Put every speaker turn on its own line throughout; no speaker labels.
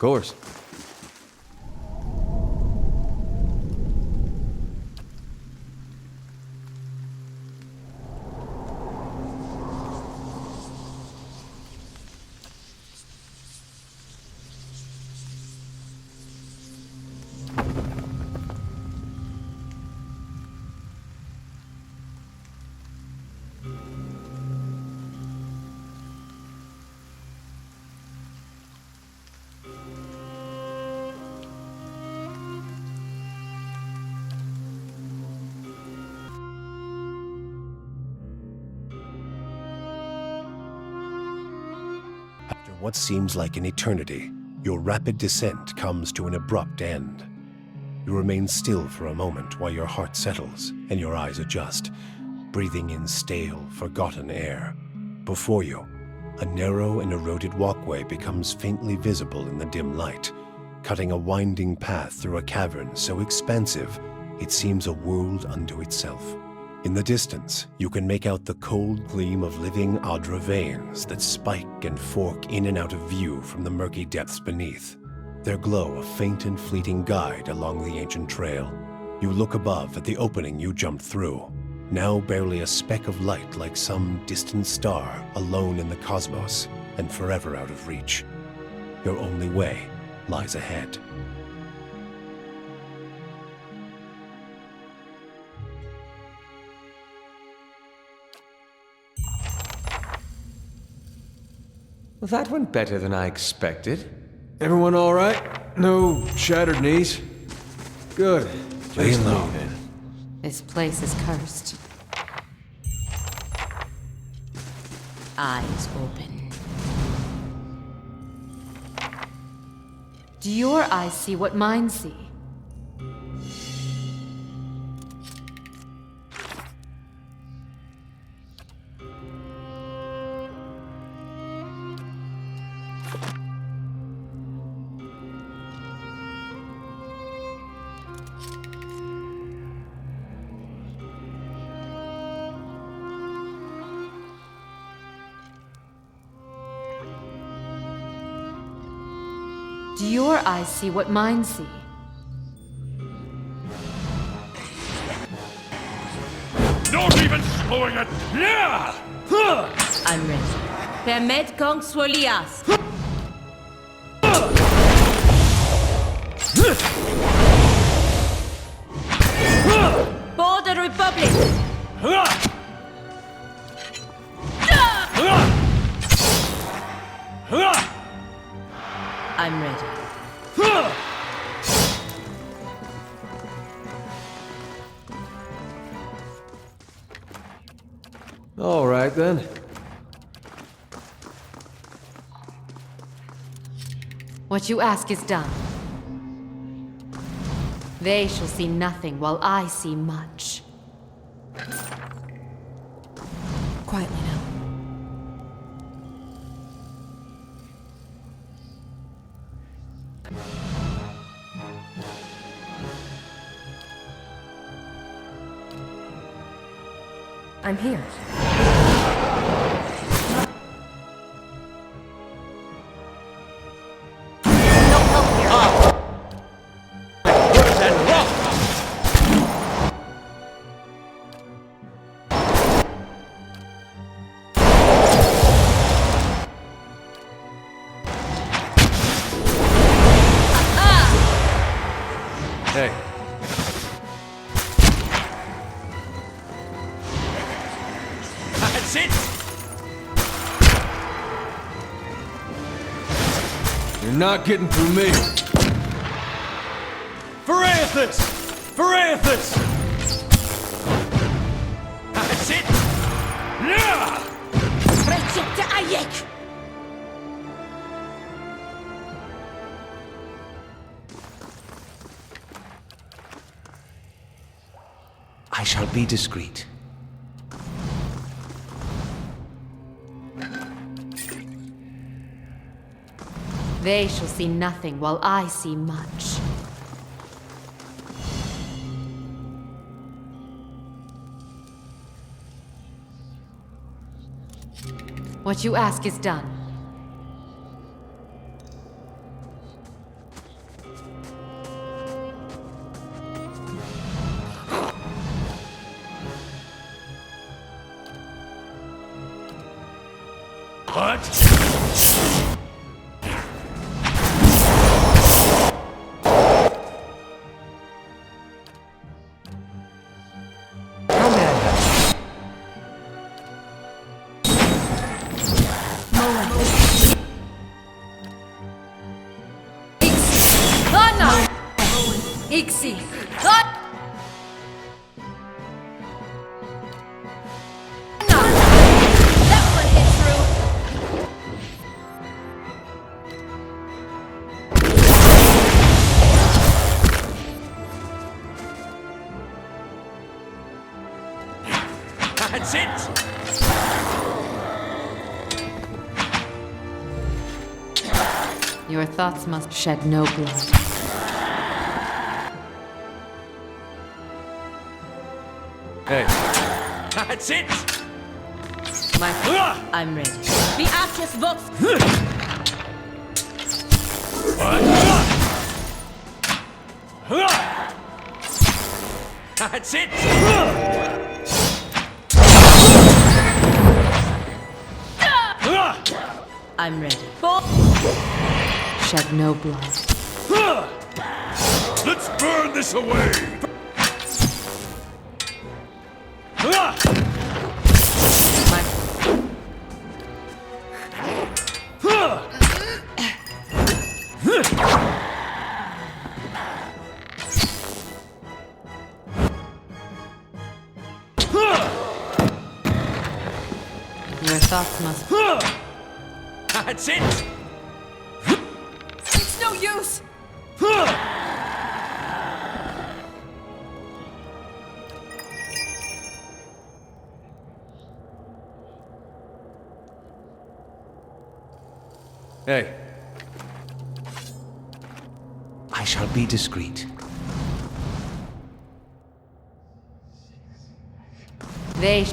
course.
After what seems like an eternity, your rapid descent comes to an abrupt end. You remain still for a moment while your heart settles and your eyes adjust, breathing in stale, forgotten air. Before you, a narrow and eroded walkway becomes faintly visible in the dim light, cutting a winding path through a cavern so expansive it seems a world unto itself. In the distance, you can make out the cold gleam of living Adra veins that spike and fork in and out of view from the murky depths beneath. Their glow a faint and fleeting guide along the ancient trail. You look above at the opening you jumped through, now barely a speck of light like some distant star alone in the cosmos and forever out of reach. Your only way lies ahead.
Well, that went better than I expected.
Everyone all right? No shattered knees? Good.
Lay
Just
low.
leaving.
This place is cursed. Eyes open. Do your eyes see what mine see? Do your eyes see what mine see?
Not even slowing it! Yeah!
I'm ready. Permet Kong Swolias. Border Republic! I'm ready.
All right, then.
What you ask is done. They shall see nothing while I see much. Quietly now. I'm here. No help here.
Where's that rock?
Hey.
That's it!
You're not getting through me.
For Aethys! For Aethys! That's it! Yeah!
Rejecte Ayek!
I shall be discreet.
They shall see nothing while I see much. What you ask is done.
What?
How may I help?
Ixi! That one hit through!
That's it!
Your thoughts must shed no blood.
Hey,
That's it!
My friend, I'm ready. The Atlas Vox!
What? That's it!
I'm ready. Shed no blood.
Let's burn this away!
My Your thoughts must.
That's it!
It's no use!
hey. I shall be discreet.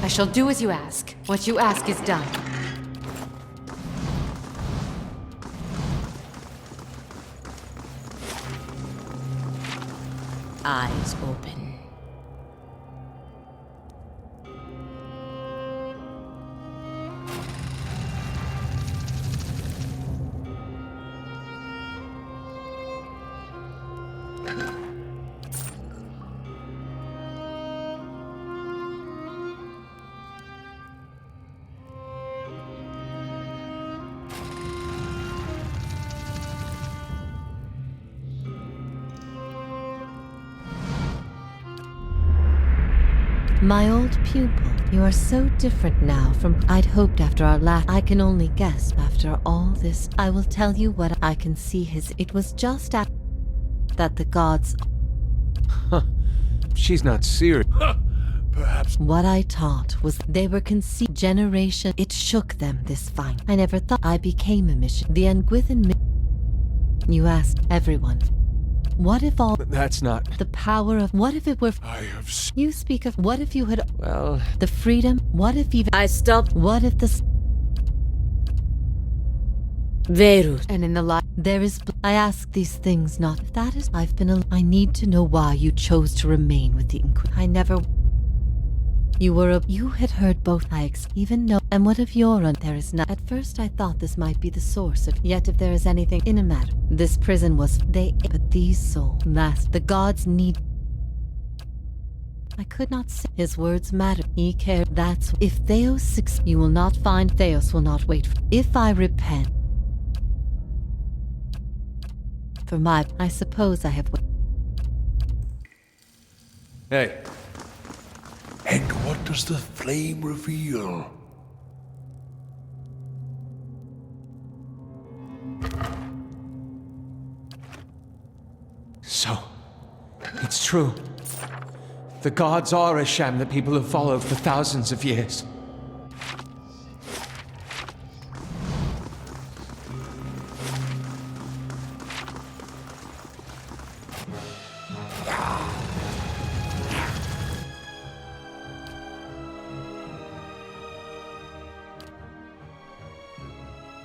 I shall do as you ask. What you ask is done. Eyes open.
My old pupil, you are so different now from I'd hoped after our last. I can only guess after all this. I will tell you what I can see it was just at that the gods.
She's not serious.
Perhaps.
What I taught was they were conceived generation. It shook them this fine. I never thought I became a mission. The Unguithan. You asked everyone. What if all
That's not.
the power of what if it were
I have seen.
you speak of what if you had
Well,
the freedom? What if even
I stopped
what if the
Verus. And in the light.
there is I ask these things not if that is I've been I need to know why you chose to remain with the Inquisition. I never you had heard both even know and what if you're on there is not at first I thought this might be the source of yet if there is anything in a matter this prison was but these souls last the gods need I could not say his words matter he cared that's if Theos 6 you will not find Theos will not wait if I repent for my I suppose I have
hey.
And what does the flame reveal?
So, it's true. The gods are a sham that people have followed for thousands of years.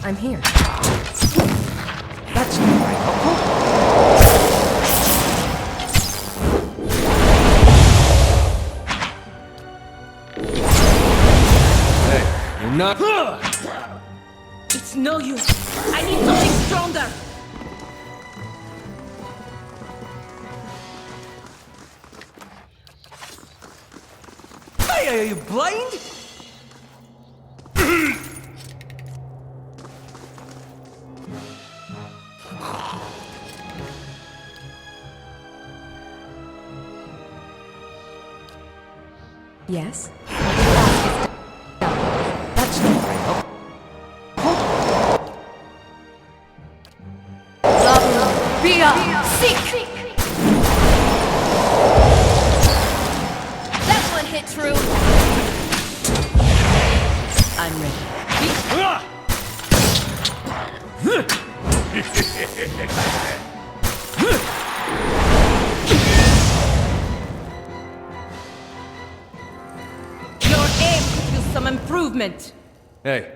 I'm here.
That's not very helpful. Hey, you're not.
It's no use. I need something stronger.
Hey, are you blind?
Yes?
That's not very helpful.
Seek! That one hit true. I'm ready. Your aim could use some improvement.
Hey.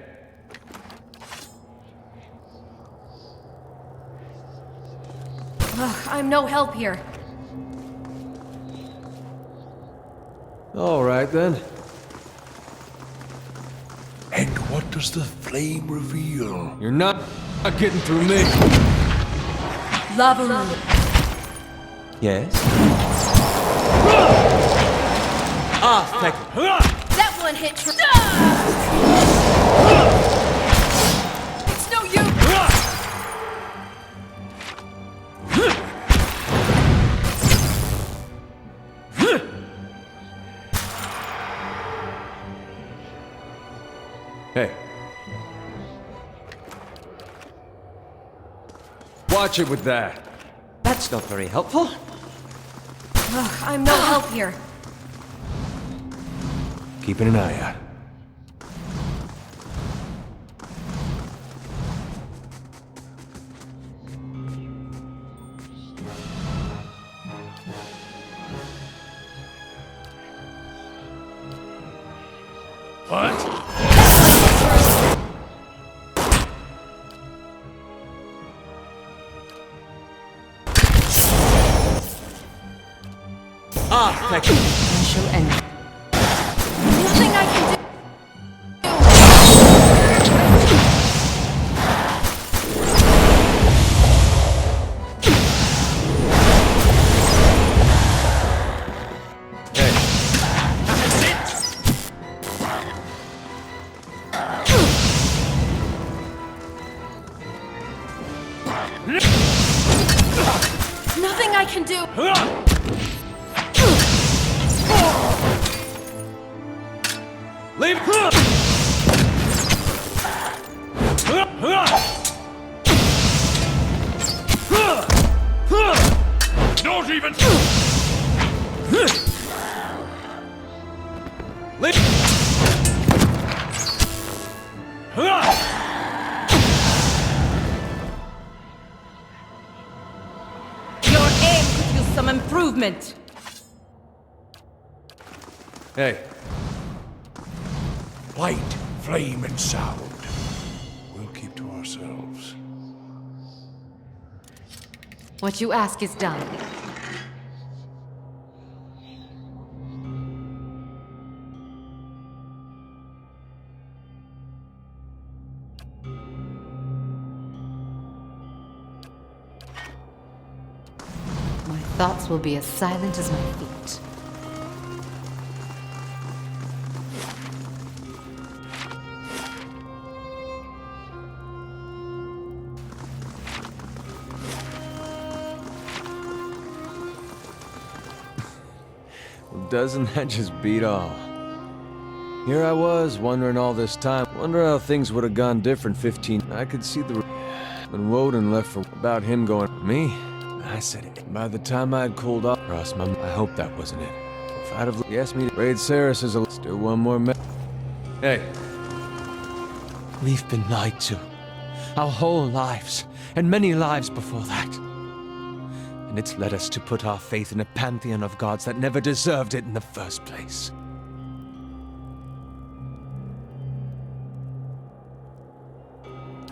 I'm no help here.
All right, then.
And what does the flame reveal?
You're not getting through me.
Lava Moon.
Yes? Thank you.
That one hit true.
It's no use.
Hey. Watch it with that.
That's not very helpful.
I'm no help here.
Keeping an eye out.
Thank you.
Potential enemy.
Nothing I can do. Nothing I can do.
Leave!
Not even...
Leave!
Your aim could use some improvement.
Hey.
Light, flame, and sound. We'll keep to ourselves.
What you ask is done. My thoughts will be as silent as my feet.
Doesn't that just beat all? Here I was, wondering all this time. Wonder how things would have gone different 15. I could see the... When Woden left for... About him going... Me? I said it. By the time I'd cooled off... Crossed my... I hope that wasn't it. If I'd have... He asked me to... Raid Saris is a... Still one more Hey.
We've been lied to. Our whole lives, and many lives before that. And it's led us to put our faith in a pantheon of gods that never deserved it in the first place.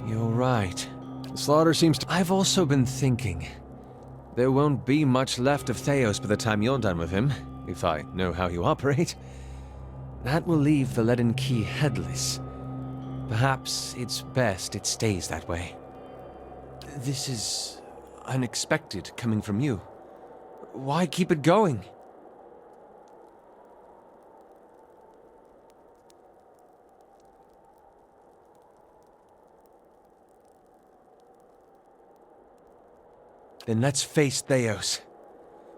You're right. The slaughter seems to...
I've also been thinking. There won't be much left of Theos by the time you're done with him, if I know how you operate. That will leave the Leaden Key headless. Perhaps it's best it stays that way. This is unexpected coming from you. Why keep it going? Then let's face Theos.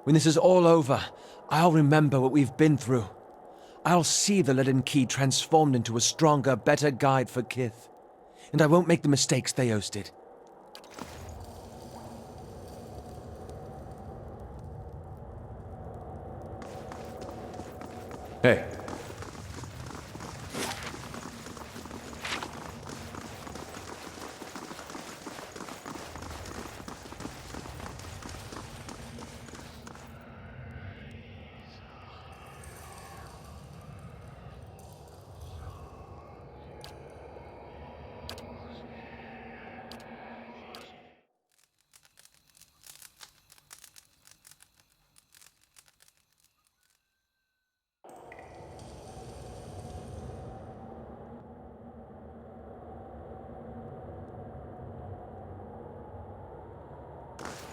When this is all over, I'll remember what we've been through. I'll see the leaden key transformed into a stronger, better guide for Kith. And I won't make the mistakes Theos did. Hey.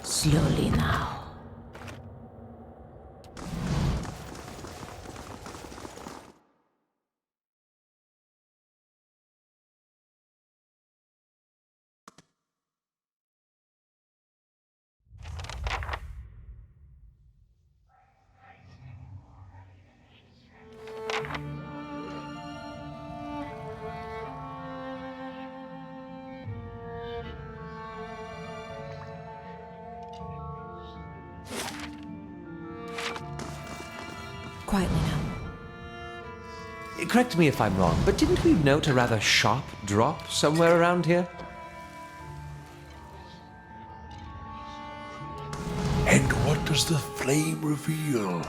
Slowly now.
Quietly now.
Correct me if I'm wrong, but didn't we note a rather sharp drop somewhere around here?
And what does the flame reveal?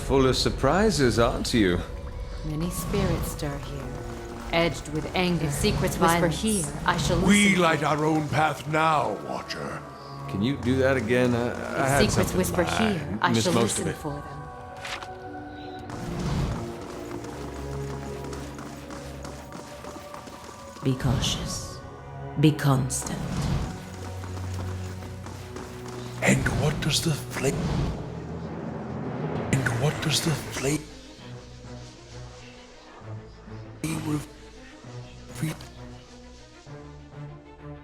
Full of surprises, aren't you?
Many spirits stir here, edged with anger. If secrets whisper here, I shall listen.
We light our own path now, Watcher.
Can you do that again? I had
If secrets
something-
whisper here, I
missed
shall
most of
listen
it.
for them.
Be cautious. Be constant.
And what does the flame... And what does the flame...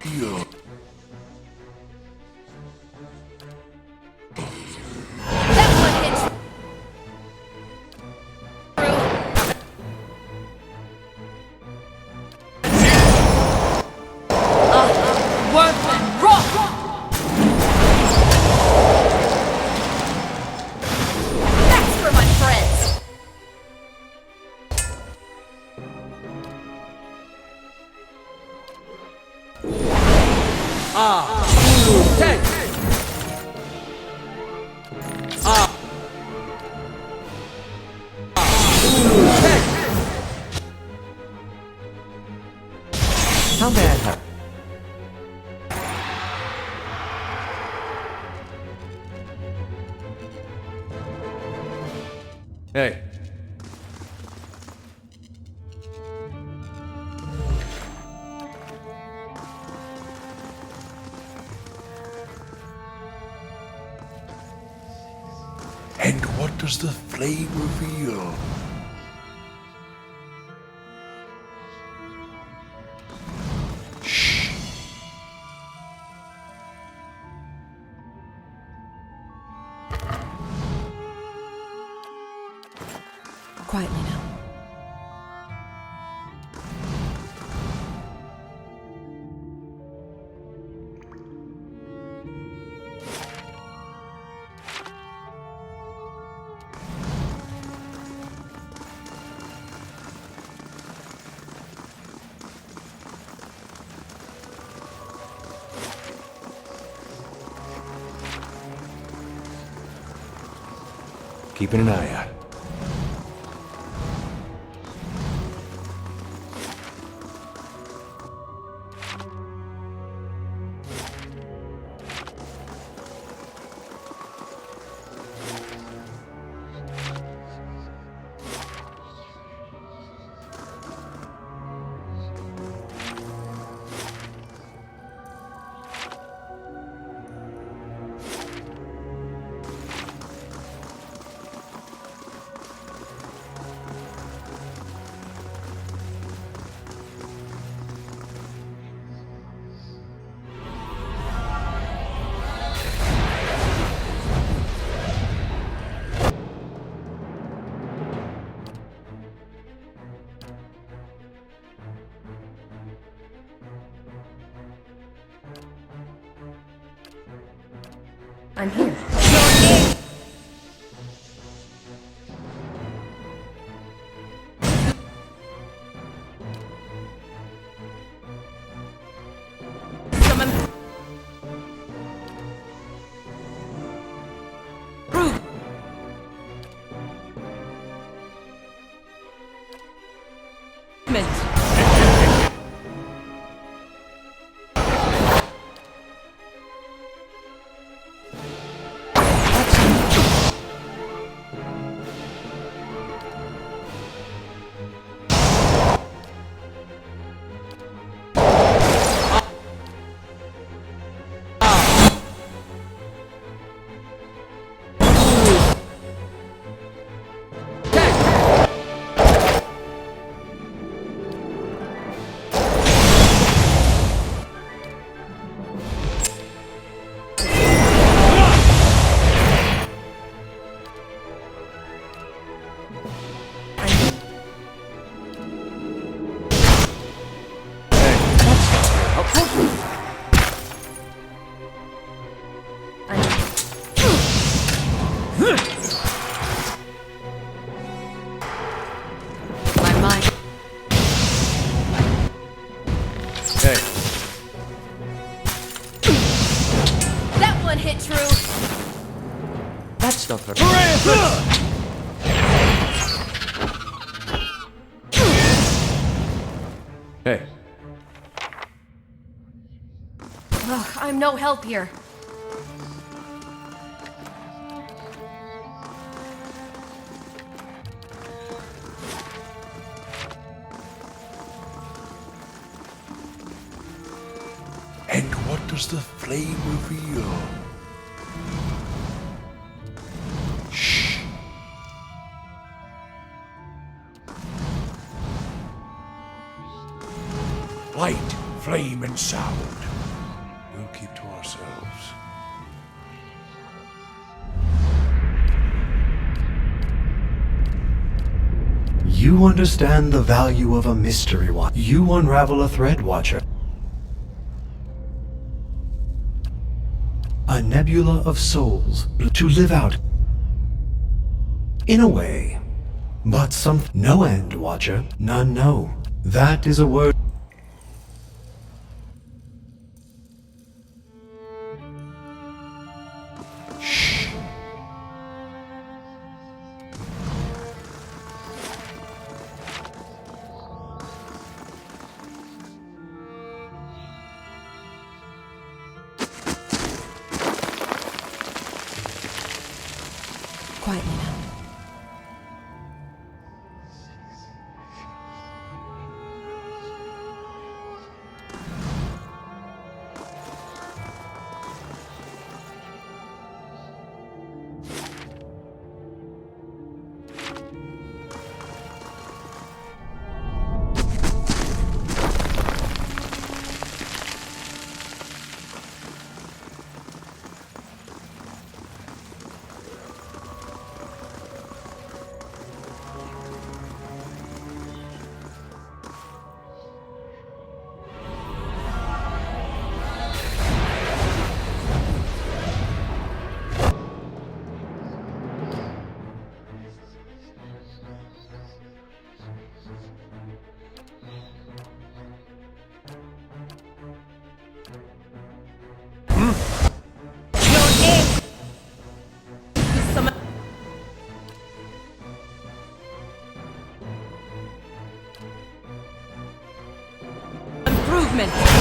reveal?
That's for my friends!
How may I help?
Hey,
And what does the flame reveal? Shh.
Quietly now.
keeping an eye out.
I'm here. My mind.
Hey.
That one hit true.
That's not fair. Hey.
Ugh, I'm no help here.
And what does the flame reveal? Shh. Light, flame, and sound. We'll keep to ourselves.
You understand the value of a mystery watch. You unravel a thread, Watcher. A nebula of souls to live out. In a way. But no end, Watcher. None know. That is a word. Shh.
Quietly now.
improvement!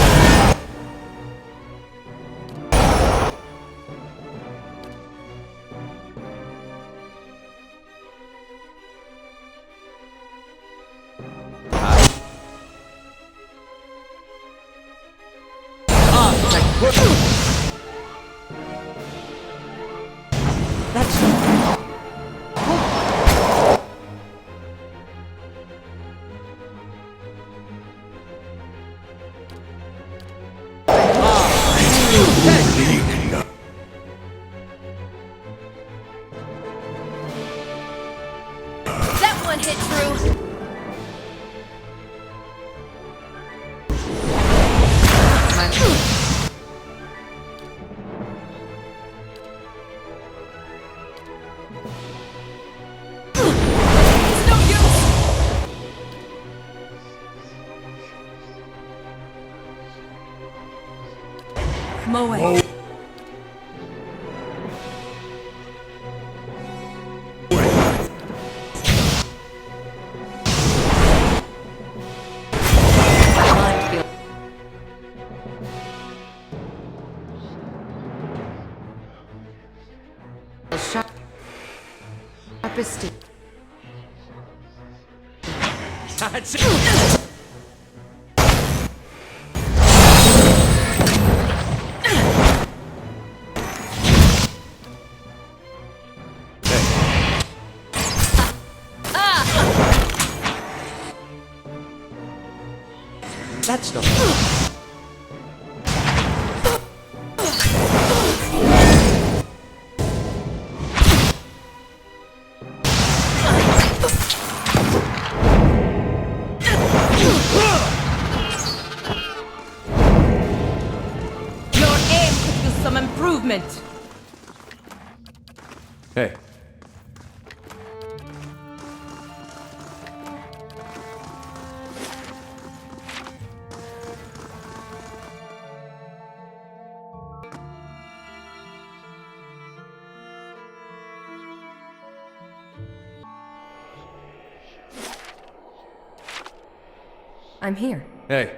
That one hit true! It's no use! Moe.
Sharpest
That's it! That's not...
Your aim could use some improvement!
Hey.
I'm here.
Hey.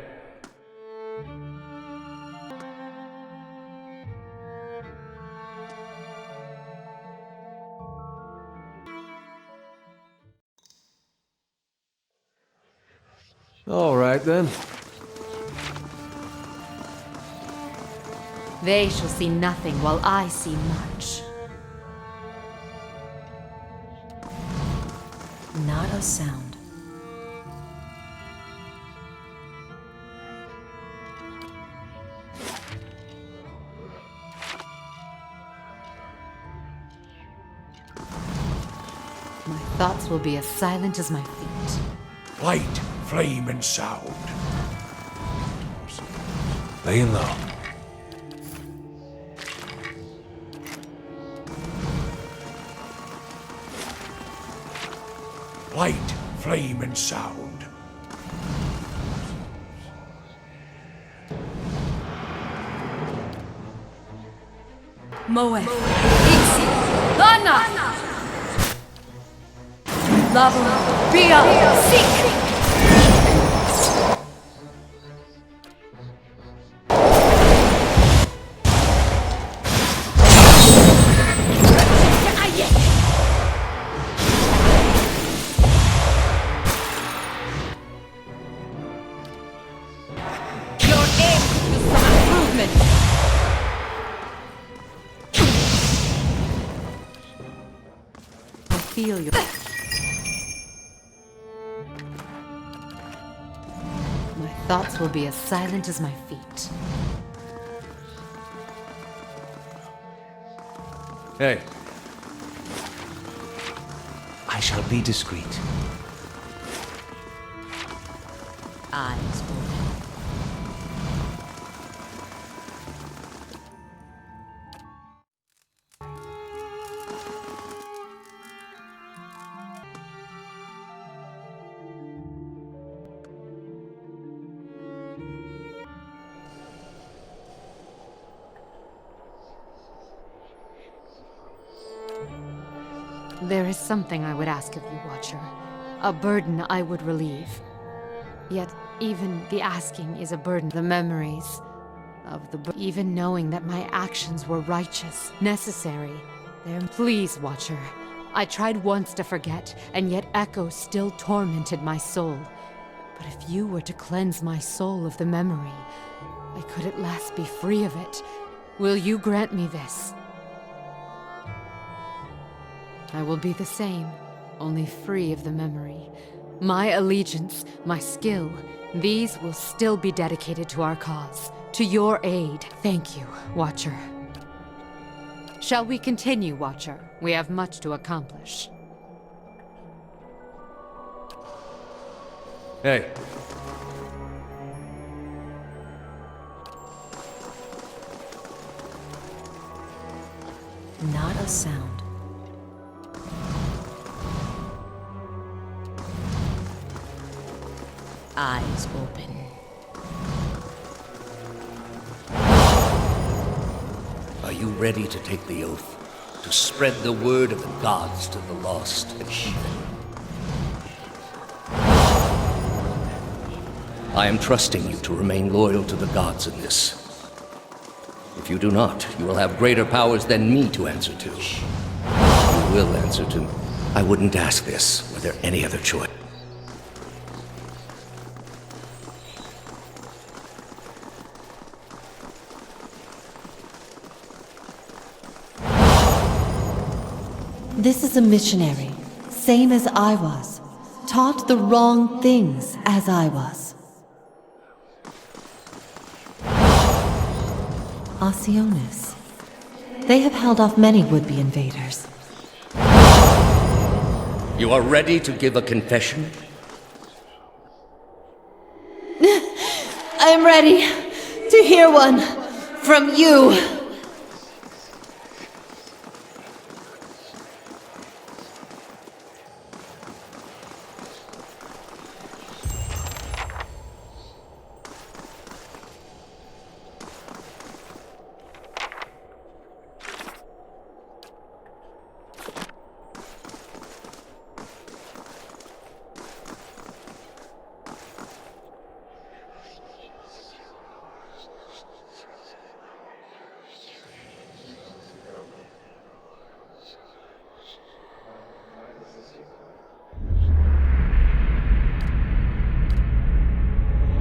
All right, then.
They shall see nothing while I see much. Not a sound. My thoughts will be as silent as my feet.
Light, flame, and sound. Laying low. Light, flame, and sound.
Moe. Ixi. Lana! Lava. Bia. Seek! Your aim could use some improvement!
I feel your... My thoughts will be as silent as my feet.
Hey.
I shall be discreet.
Eyes open.
There is something I would ask of you, Watcher. A burden I would relieve. Yet even the asking is a burden. The memories of even knowing that my actions were righteous, necessary. Please, Watcher. I tried once to forget, and yet echoes still tormented my soul. But if you were to cleanse my soul of the memory, I could at last be free of it. Will you grant me this? I will be the same, only free of the memory. My allegiance, my skill, these will still be dedicated to our cause, to your aid. Thank you, Watcher. Shall we continue, Watcher? We have much to accomplish.
Hey.
Not a sound.
Eyes open.
Are you ready to take the oath? To spread the word of the gods to the lost and heathen? I am trusting you to remain loyal to the gods in this. If you do not, you will have greater powers than me to answer to. You will answer to me. I wouldn't ask this were there any other choice.
This is a missionary, same as I was, taught the wrong things as I was. Oceanus. They have held off many would-be invaders.
You are ready to give a confession?
I'm ready to hear one from you.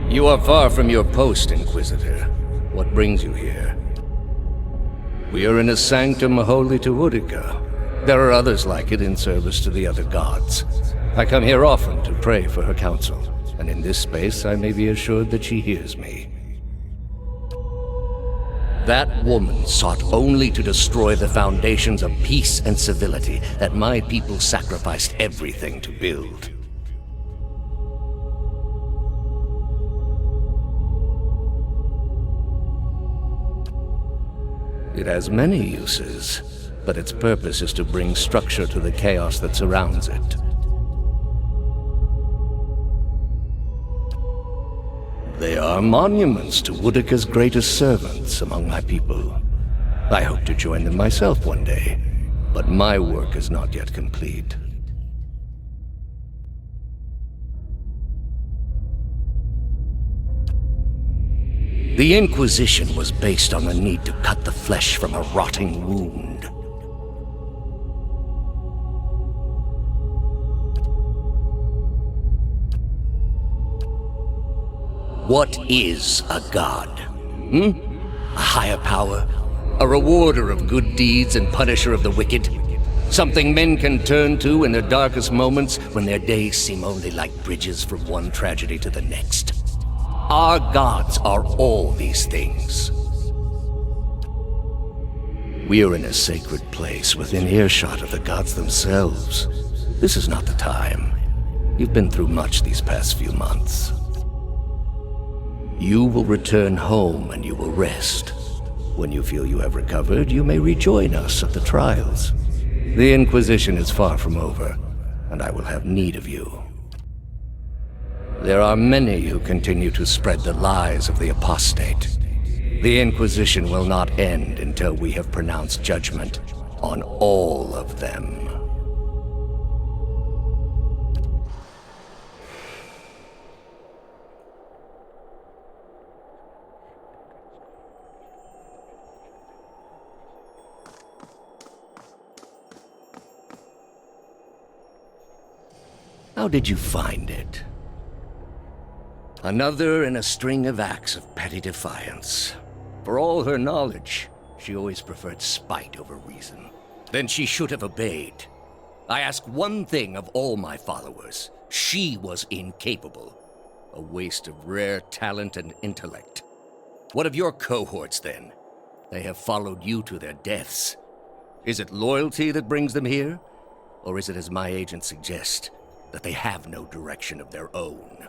You are far from your post, Inquisitor. What brings you here? We are in a sanctum holy to Utica. There are others like it in service to the other gods. I come here often to pray for her counsel, and in this space I may be assured that she hears me. That woman sought only to destroy the foundations of peace and civility that my people sacrificed everything to build. It has many uses, but its purpose is to bring structure to the chaos that surrounds it. They are monuments to Woodica's greatest servants among my people. I hope to join them myself one day, but my work is not yet complete. The Inquisition was based on the need to cut the flesh from a rotting wound. What is a god? A higher power? A rewarder of good deeds and punisher of the wicked? Something men can turn to in their darkest moments when their days seem only like bridges from one tragedy to the next? Our gods are all these things. We are in a sacred place within earshot of the gods themselves. This is not the time. You've been through much these past few months. You will return home and you will rest. When you feel you have recovered, you may rejoin us at the trials. The Inquisition is far from over, and I will have need of you. There are many who continue to spread the lies of the apostate. The Inquisition will not end until we have pronounced judgment on all of them. How did you find it? Another in a string of acts of petty defiance. For all her knowledge, she always preferred spite over reason. Then she should have obeyed. I ask one thing of all my followers. She was incapable. A waste of rare talent and intellect. What of your cohorts, then? They have followed you to their deaths. Is it loyalty that brings them here? Or is it, as my agents suggest, that they have no direction of their own?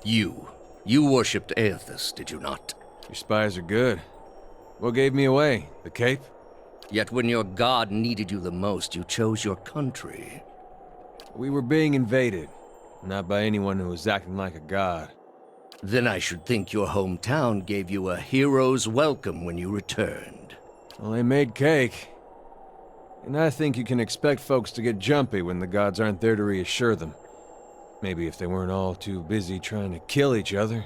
You worshipped Aethys, did you not?
Your spies are good. What gave me away? The cape?
Yet when your god needed you the most, you chose your country.
We were being invaded. Not by anyone who was acting like a god.
Then I should think your hometown gave you a hero's welcome when you returned.
Well, they made cake. And I think you can expect folks to get jumpy when the gods aren't there to reassure them. Maybe if they weren't all too busy trying to kill each other.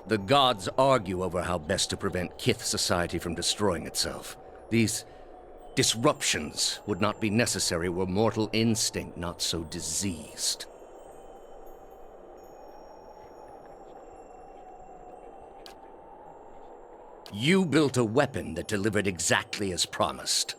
The gods argue over how best to prevent Kith society from destroying itself. These disruptions would not be necessary were mortal instinct not so diseased. You built a weapon that delivered exactly as promised.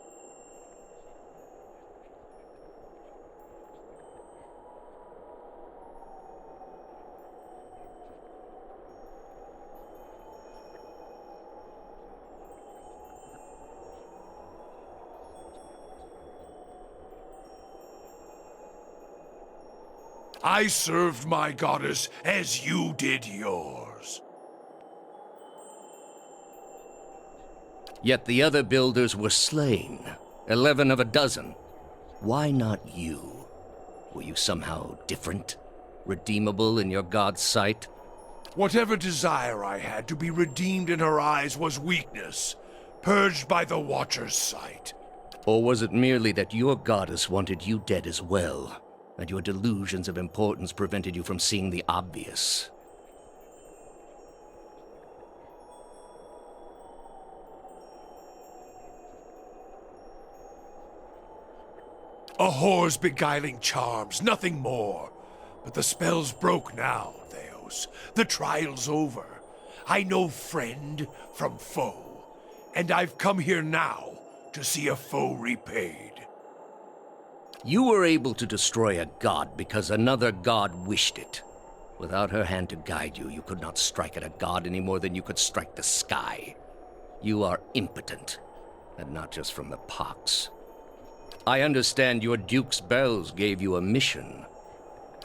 I served my goddess as you did yours.
Yet the other builders were slain, 11 of a dozen. Why not you? Were you somehow different? Redeemable in your god's sight?
Whatever desire I had to be redeemed in her eyes was weakness, purged by the Watcher's sight.
Or was it merely that your goddess wanted you dead as well, and your delusions of importance prevented you from seeing the obvious?
A whore's beguiling charms, nothing more. But the spell's broke now, Theos. The trial's over. I know friend from foe, and I've come here now to see a foe repaid.
You were able to destroy a god because another god wished it. Without her hand to guide you, you could not strike at a god any more than you could strike the sky. You are impotent, and not just from the pox. I understand your Duke's bells gave you a mission.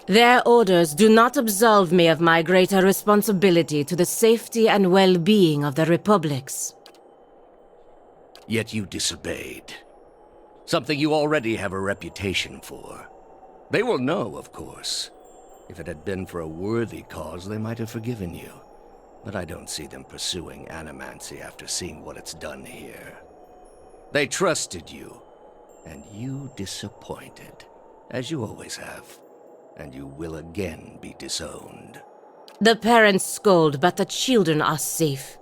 Their orders do not absolve me of my greater responsibility to the safety and well-being of the Republics.
Yet you disobeyed. Something you already have a reputation for. They will know, of course. If it had been for a worthy cause, they might have forgiven you. But I don't see them pursuing animancy after seeing what it's done here. They trusted you, and you disappointed, as you always have. And you will again be disowned.
The parents scold, but the children are safe.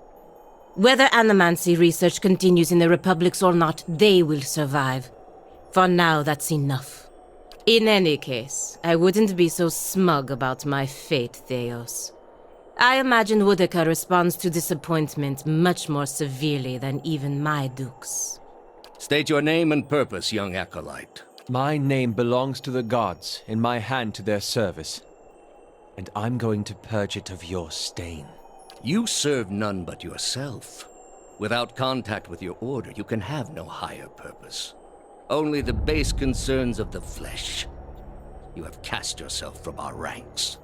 Whether animancy research continues in the Republics or not, they will survive. For now, that's enough. In any case, I wouldn't be so smug about my fate, Theos. I imagine Woodica responds to disappointment much more severely than even my dukes.
State your name and purpose, young acolyte.
My name belongs to the gods, in my hand to their service. And I'm going to purge it of your stain.
You serve none but yourself. Without contact with your order, you can have no higher purpose. Only the base concerns of the flesh. You have cast yourself from our ranks.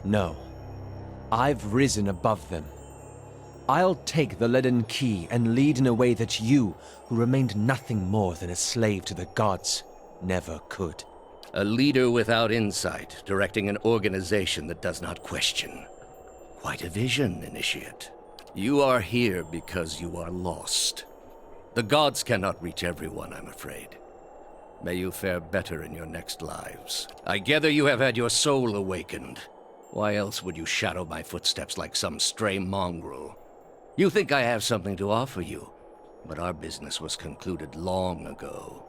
No. I've risen above them. I'll take the leaden key and lead in a way that you, who remained nothing more than a slave to the gods, never could.
A leader without insight, directing an organization that does not question. Quite a vision, Initiate. You are here because you are lost. The gods cannot reach everyone, I'm afraid. May you fare better in your next lives. I gather you have had your soul awakened. Why else would you shadow my footsteps like some stray mongrel? You think I have something to offer you, but our business was concluded long ago.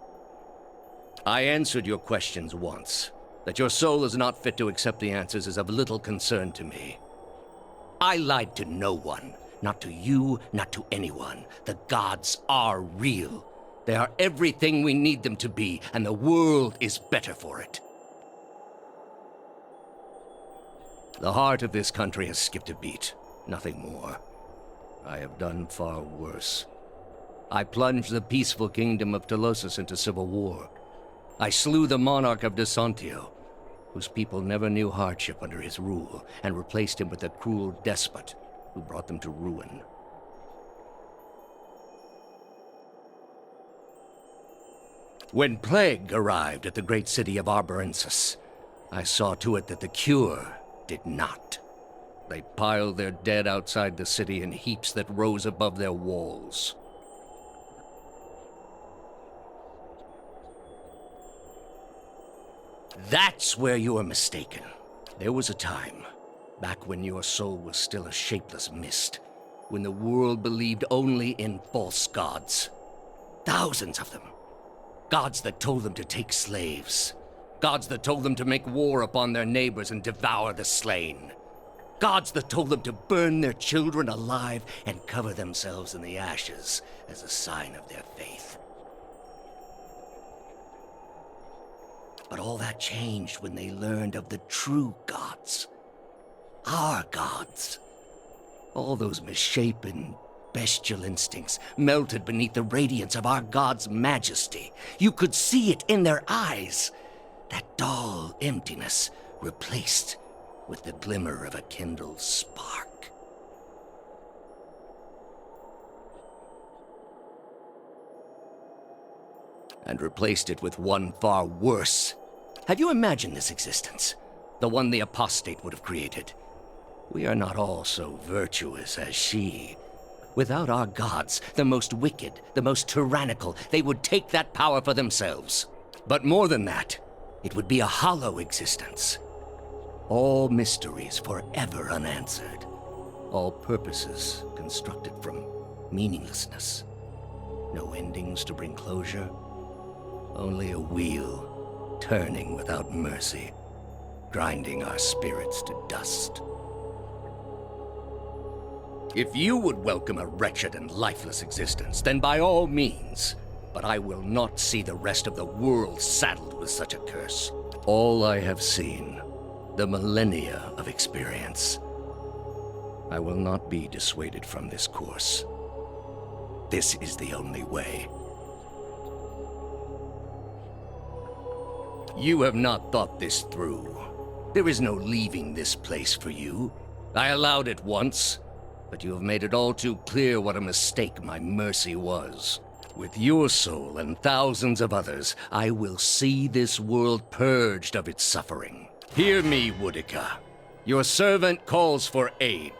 I answered your questions once. That your soul is not fit to accept the answers is of little concern to me. I lied to no one. Not to you, not to anyone. The gods are real. They are everything we need them to be, and the world is better for it. The heart of this country has skipped a beat, nothing more. I have done far worse. I plunged the peaceful kingdom of Telosus into civil war. I slew the monarch of Desantio, whose people never knew hardship under his rule, and replaced him with a cruel despot who brought them to ruin. When plague arrived at the great city of Arborensis, I saw to it that the cure did not. They piled their dead outside the city in heaps that rose above their walls. That's where you are mistaken. There was a time, back when your soul was still a shapeless mist, when the world believed only in false gods. Thousands of them. Gods that told them to take slaves. Gods that told them to make war upon their neighbors and devour the slain. Gods that told them to burn their children alive and cover themselves in the ashes as a sign of their faith. But all that changed when they learned of the true gods. Our gods. All those misshapen, bestial instincts melted beneath the radiance of our God's majesty. You could see it in their eyes. That dull emptiness replaced with the glimmer of a kindled spark. And replaced it with one far worse. Have you imagined this existence? The one the apostate would have created. We are not all so virtuous as she. Without our gods, the most wicked, the most tyrannical, they would take that power for themselves. But more than that, it would be a hollow existence. All mysteries forever unanswered. All purposes constructed from meaninglessness. No endings to bring closure. Only a wheel, turning without mercy, grinding our spirits to dust. If you would welcome a wretched and lifeless existence, then by all means. But I will not see the rest of the world saddled with such a curse. All I have seen, the millennia of experience. I will not be dissuaded from this course. This is the only way. You have not thought this through. There is no leaving this place for you. I allowed it once, but you have made it all too clear what a mistake my mercy was. With your soul and thousands of others, I will see this world purged of its suffering. Hear me, Woodica. Your servant calls for aid.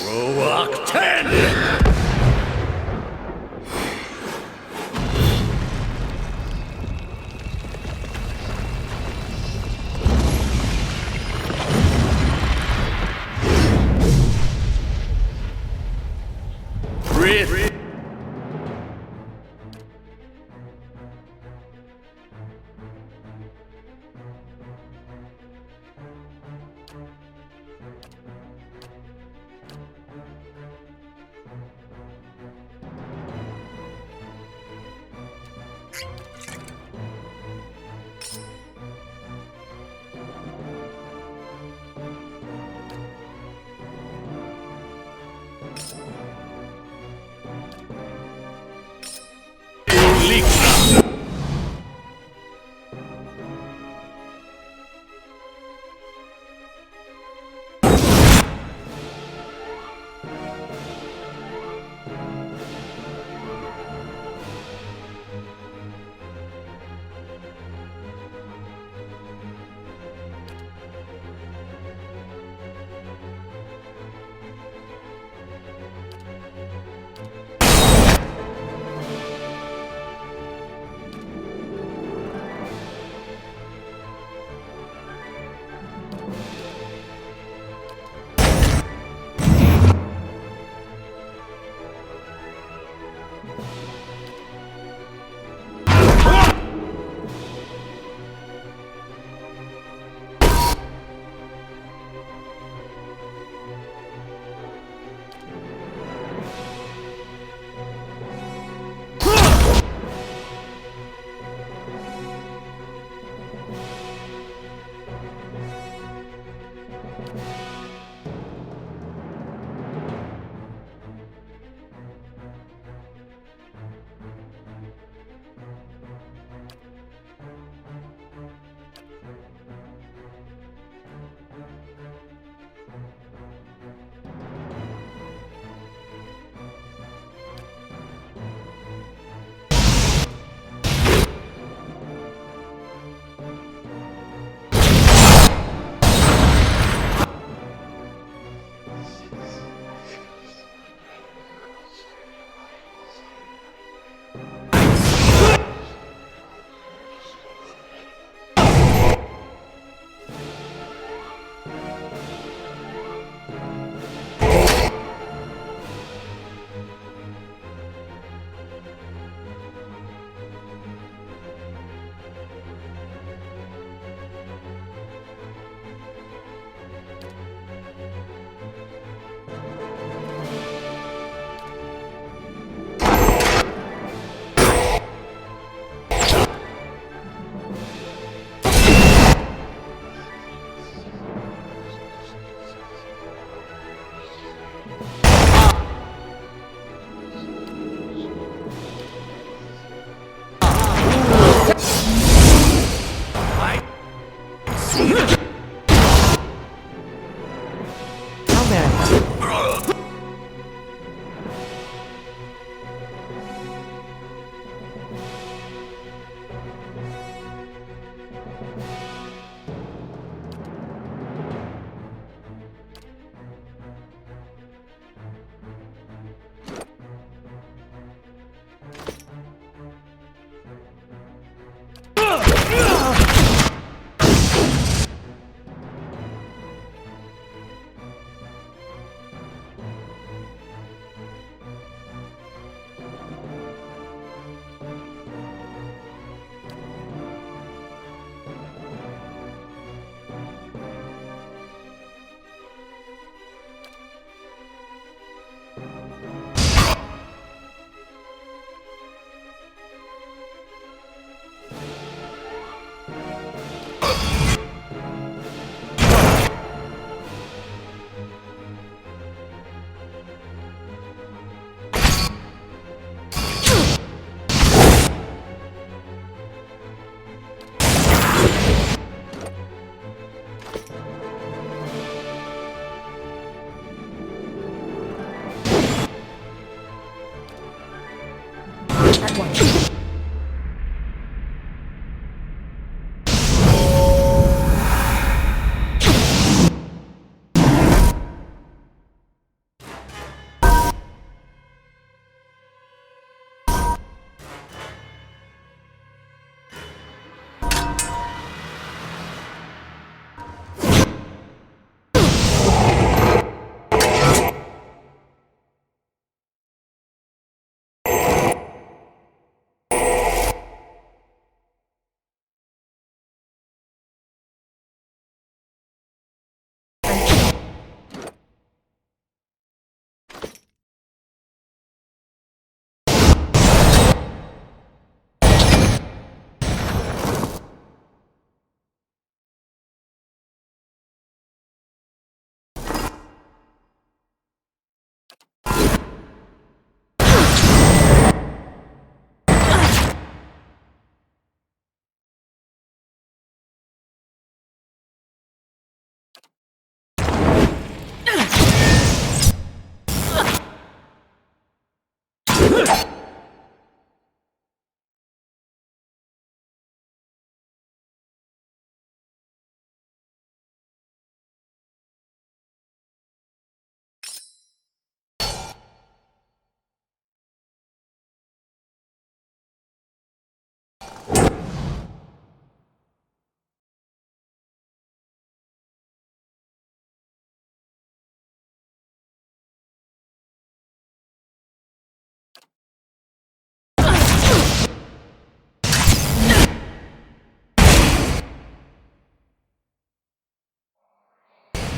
Roach 10!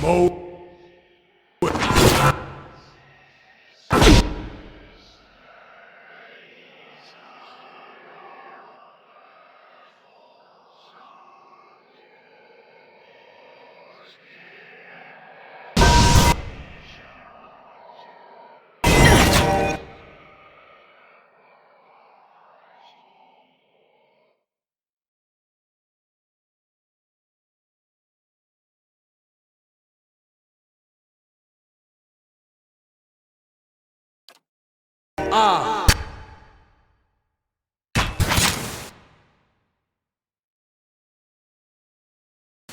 Mo.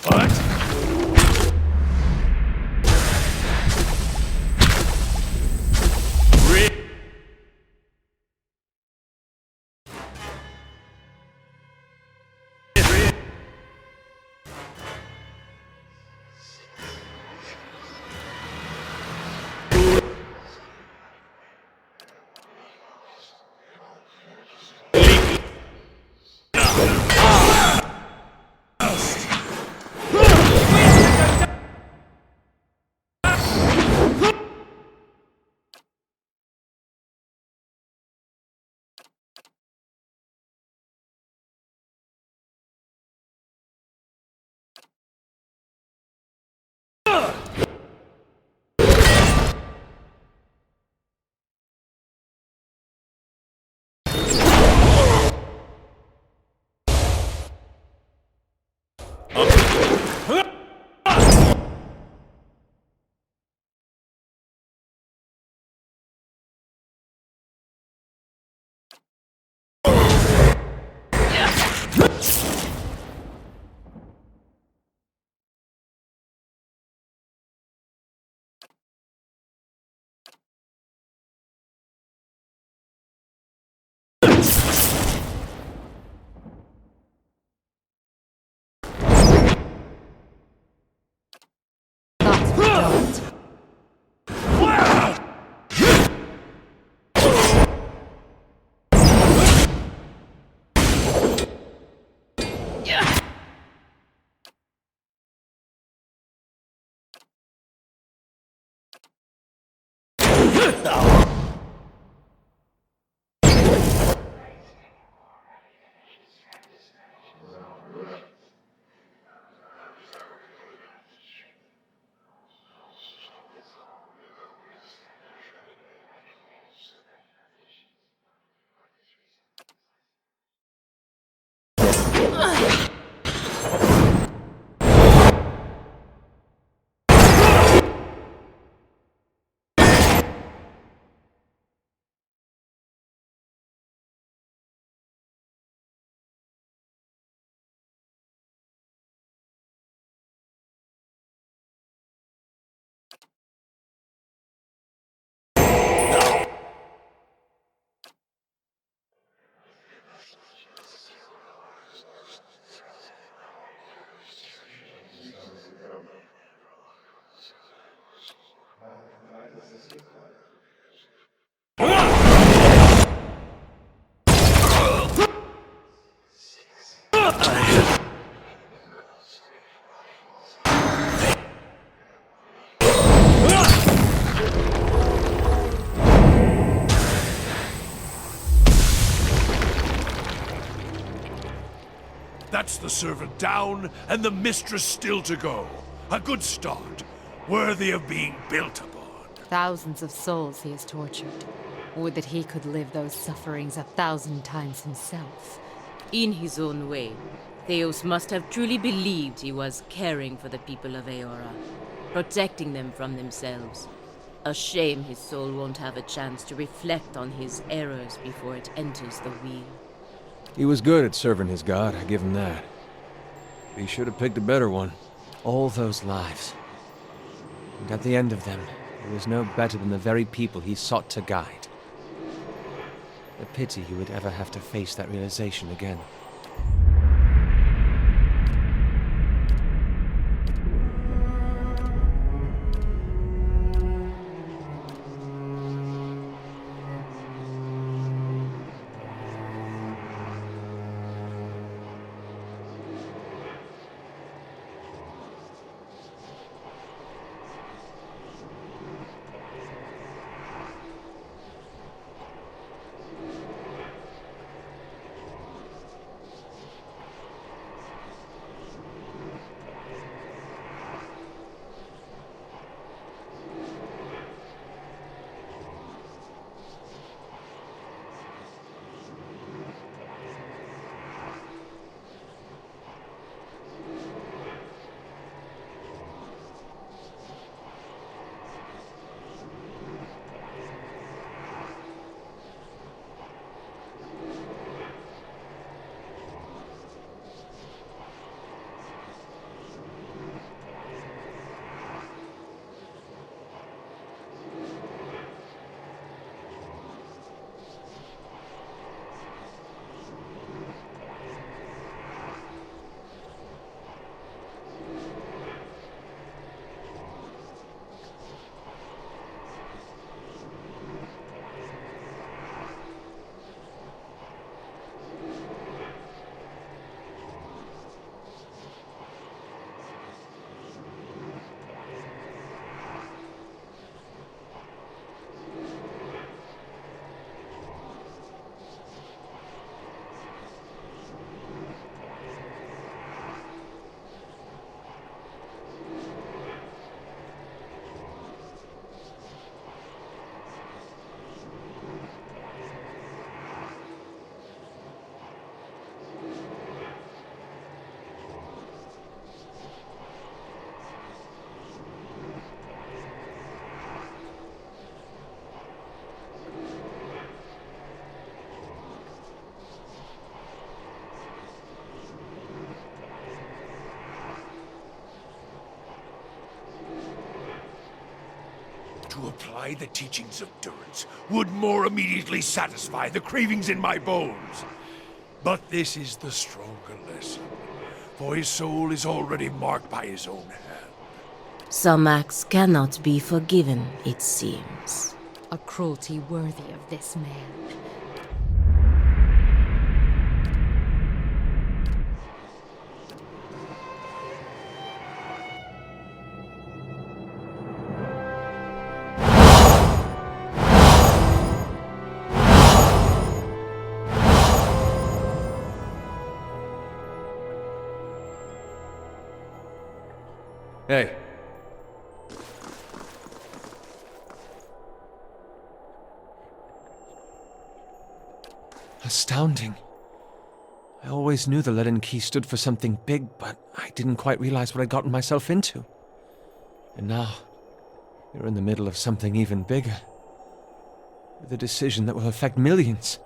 What?
Thoughts were dark.
That's the servant down, and the mistress still to go. A good start, worthy of being built upon.
Thousands of souls he has tortured. Would that he could live those sufferings 1,000 times himself.
In his own way, Theos must have truly believed he was caring for the people of Eora, protecting them from themselves. A shame his soul won't have a chance to reflect on his errors before it enters the wheel.
He was good at serving his god, I give him that. He should have picked a better one.
All those lives. And at the end of them, he was no better than the very people he sought to guide. A pity he would ever have to face that realization again.
To apply the teachings of Durance would more immediately satisfy the cravings in my bones. But this is the stronger lesson, for his soul is already marked by his own hand.
Some acts cannot be forgiven, it seems.
A cruelty worthy of this man.
Hey.
Astounding. I always knew the leaden key stood for something big, but I didn't quite realize what I'd gotten myself into. And now, you're in the middle of something even bigger. With a decision that will affect millions.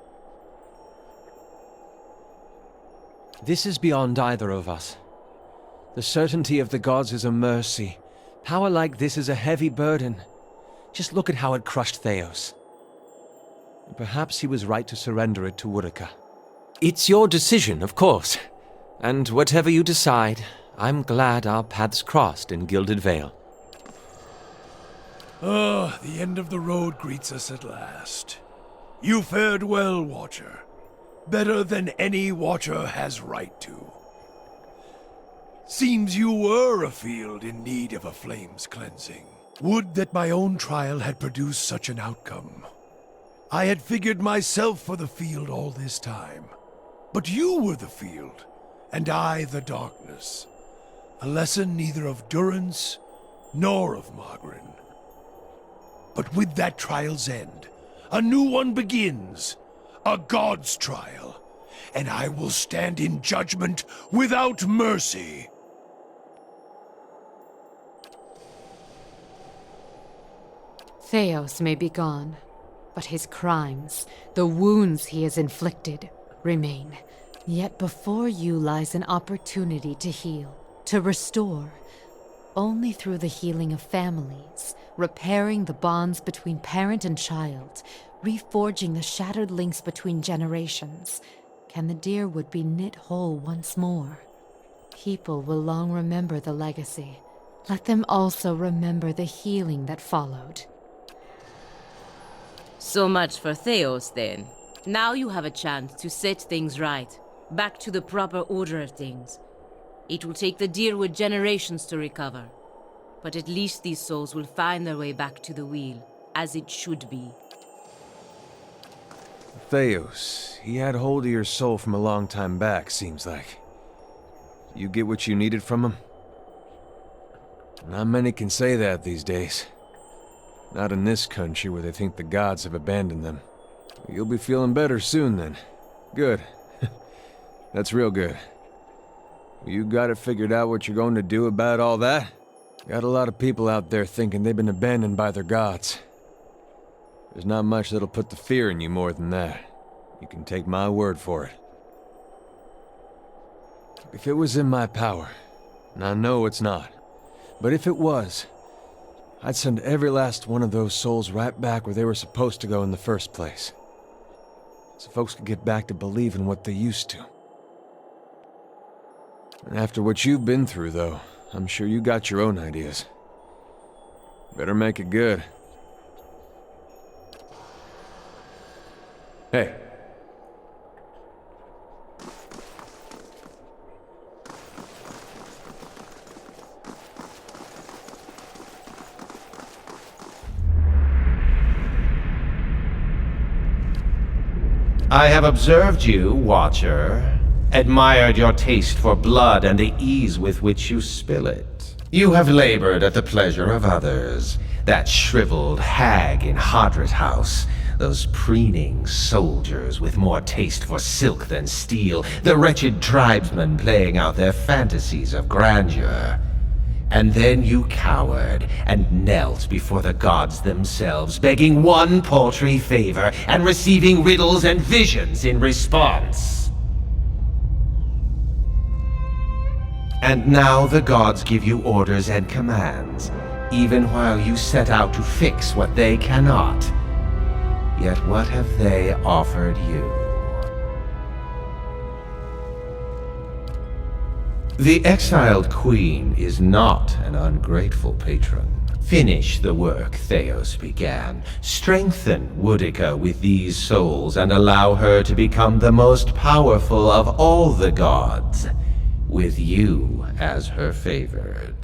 This is beyond either of us. The certainty of the gods is a mercy. Power like this is a heavy burden. Just look at how it crushed Theos. Perhaps he was right to surrender it to Woodica. It's your decision, of course. And whatever you decide, I'm glad our paths crossed in Gilded Vale.
Ah, the end of the road greets us at last. You fared well, Watcher. Better than any Watcher has right to. Seems you were a field in need of a flame's cleansing. Would that my own trial had produced such an outcome. I had figured myself for the field all this time. But you were the field, and I the darkness. A lesson neither of Durance nor of Margarin. But with that trial's end, a new one begins. A god's trial. And I will stand in judgment without mercy.
Theos may be gone, but his crimes, the wounds he has inflicted, remain. Yet before you lies an opportunity to heal, to restore. Only through the healing of families, repairing the bonds between parent and child, reforging the shattered links between generations, can the Deerwood be knit whole once more. People will long remember the legacy. Let them also remember the healing that followed.
So much for Theos, then. Now you have a chance to set things right, back to the proper order of things. It will take the Deerwood generations to recover, but at least these souls will find their way back to the wheel, as it should be.
Theos, he had hold of your soul from a long time back, seems like. You get what you needed from him? Not many can say that these days. Not in this country where they think the gods have abandoned them. You'll be feeling better soon then. Good. That's real good. You got it figured out what you're going to do about all that? Got a lot of people out there thinking they've been abandoned by their gods. There's not much that'll put the fear in you more than that. You can take my word for it. If it was in my power, and I know it's not, but if it was, I'd send every last one of those souls right back where they were supposed to go in the first place. So folks could get back to believing what they used to. And after what you've been through, though, I'm sure you got your own ideas. Better make it good. Hey.
I have observed you, Watcher. Admired your taste for blood and the ease with which you spill it. You have labored at the pleasure of others. That shriveled hag in Hadrit House, those preening soldiers with more taste for silk than steel, the wretched tribesmen playing out their fantasies of grandeur. And then you cowered and knelt before the gods themselves, begging one paltry favor and receiving riddles and visions in response. And now the gods give you orders and commands, even while you set out to fix what they cannot. Yet what have they offered you? The exiled queen is not an ungrateful patron. Finish the work Theos began. Strengthen Woodica with these souls and allow her to become the most powerful of all the gods, with you as her favored.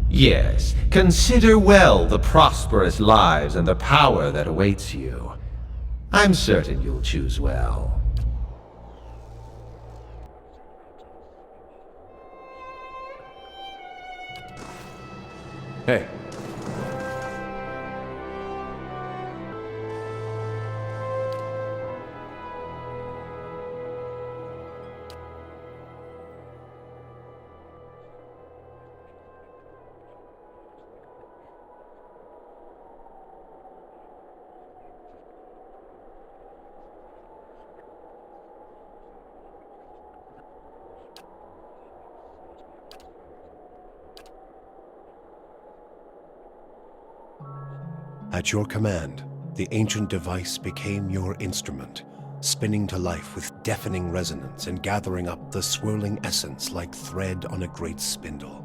Yes, consider well the prosperous lives and the power that awaits you. I'm certain you'll choose well.
Hey.
At your command, the ancient device became your instrument, spinning to life with deafening resonance and gathering up the swirling essence like thread on a great spindle.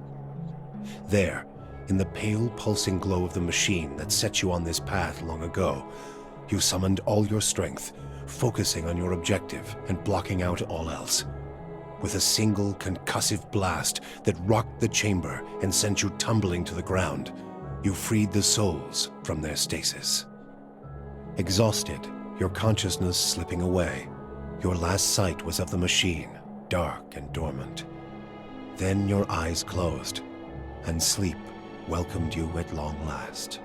There, in the pale, pulsing glow of the machine that set you on this path long ago, you summoned all your strength, focusing on your objective and blocking out all else. With a single concussive blast that rocked the chamber and sent you tumbling to the ground, you freed the souls from their stasis. Exhausted, your consciousness slipping away, your last sight was of the machine, dark and dormant. Then your eyes closed, and sleep welcomed you at long last.